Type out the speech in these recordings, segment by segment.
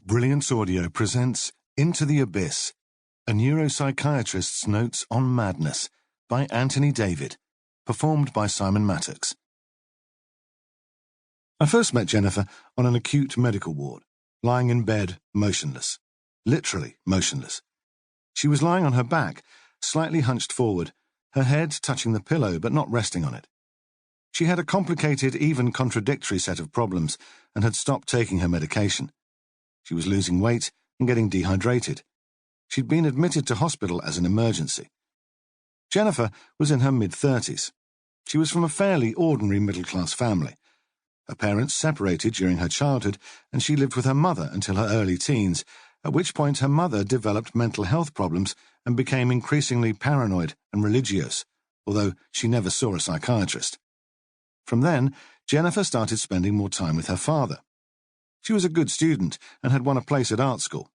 Brilliance Audio presents Into the Abyss, a neuropsychiatrist's notes on madness by Anthony David, performed by Simon Mattox. I first met Jennifer on an acute medical ward, lying in bed, motionless, literally motionless. She was lying on her back, slightly hunched forward, her head touching the pillow but not resting on it. She had a complicated, even contradictory set of problems and had stopped taking her medication. She was losing weight and getting dehydrated. She'd been admitted to hospital as an emergency. Jennifer was in her mid-30s. She was from a fairly ordinary middle-class family. Her parents separated during her childhood, and she lived with her mother until her early teens, at which point her mother developed mental health problems and became increasingly paranoid and religious, although she never saw a psychiatrist. From then, Jennifer started spending more time with her father. She was a good student and had won a place at art school.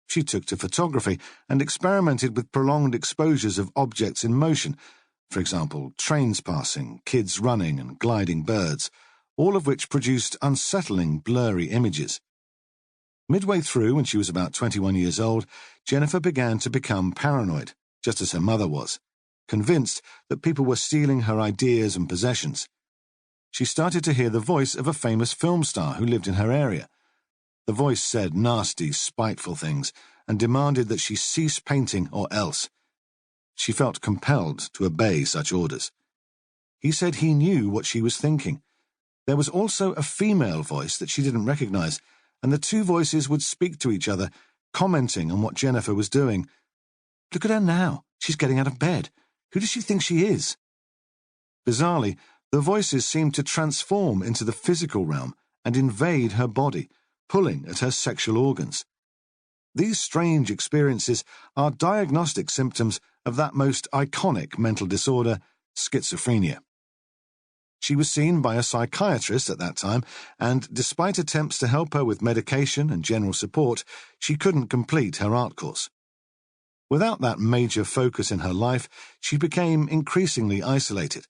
She took to photography and experimented with prolonged exposures of objects in motion, for example, trains passing, kids running, and gliding birds, all of which produced unsettling, blurry images. Midway through, when she was about 21 years old, Jennifer began to become paranoid, just as her mother was, convinced that people were stealing her ideas and possessions. She started to hear the voice of a famous film star who lived in her area. The voice said nasty, spiteful things and demanded that she cease painting or else. She felt compelled to obey such orders. He said he knew what she was thinking. There was also a female voice that she didn't recognize, and the two voices would speak to each other, commenting on what Jennifer was doing. "Look at her now. She's getting out of bed. Who does she think she is?" Bizarrely, the voices seemed to transform into the physical realm and invade her body, pulling at her sexual organs. These strange experiences are diagnostic symptoms of that most iconic mental disorder, schizophrenia. She was seen by a psychiatrist at that time, and despite attempts to help her with medication and general support, she couldn't complete her art course. Without that major focus in her life, she became increasingly isolated,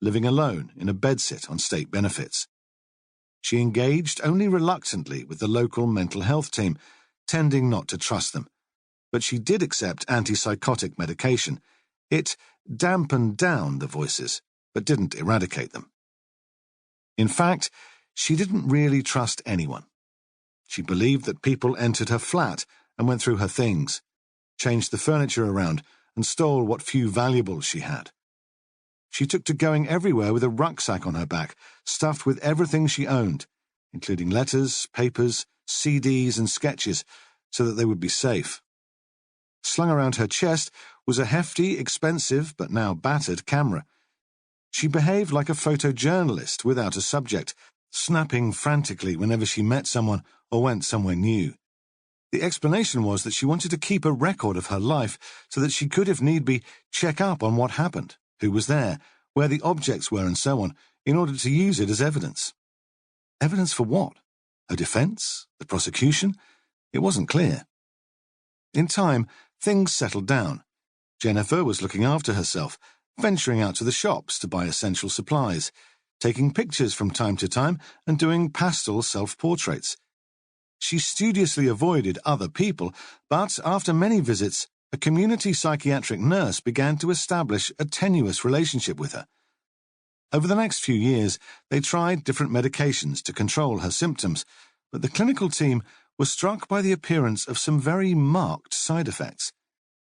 living alone in a bedsit on state benefits. She engaged only reluctantly with the local mental health team, tending not to trust them. But she did accept antipsychotic medication. It dampened down the voices, but didn't eradicate them. In fact, she didn't really trust anyone. She believed that people entered her flat and went through her things, changed the furniture around, and stole what few valuables she had. She took to going everywhere with a rucksack on her back, stuffed with everything she owned, including letters, papers, CDs, and sketches, so that they would be safe. Slung around her chest was a hefty, expensive, but now battered camera. She behaved like a photojournalist without a subject, snapping frantically whenever she met someone or went somewhere new. The explanation was that she wanted to keep a record of her life so that she could, if need be, check up on what happened, who was there, where the objects were, and so on, in order to use it as evidence. Evidence for what? Her defense? The prosecution? It wasn't clear. In time, things settled down. Jennifer was looking after herself, venturing out to the shops to buy essential supplies, taking pictures from time to time, and doing pastel self-portraits. She studiously avoided other people, but after many visits, a community psychiatric nurse began to establish a tenuous relationship with her. Over the next few years, they tried different medications to control her symptoms, but the clinical team was struck by the appearance of some very marked side effects.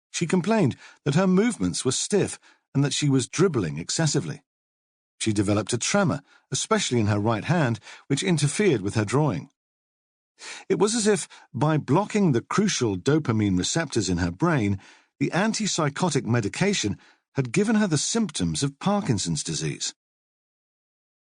She complained that her movements were stiff and that she was dribbling excessively. She developed a tremor, especially in her right hand, which interfered with her drawing. It was as if, by blocking the crucial dopamine receptors in her brain, the antipsychotic medication had given her the symptoms of Parkinson's disease.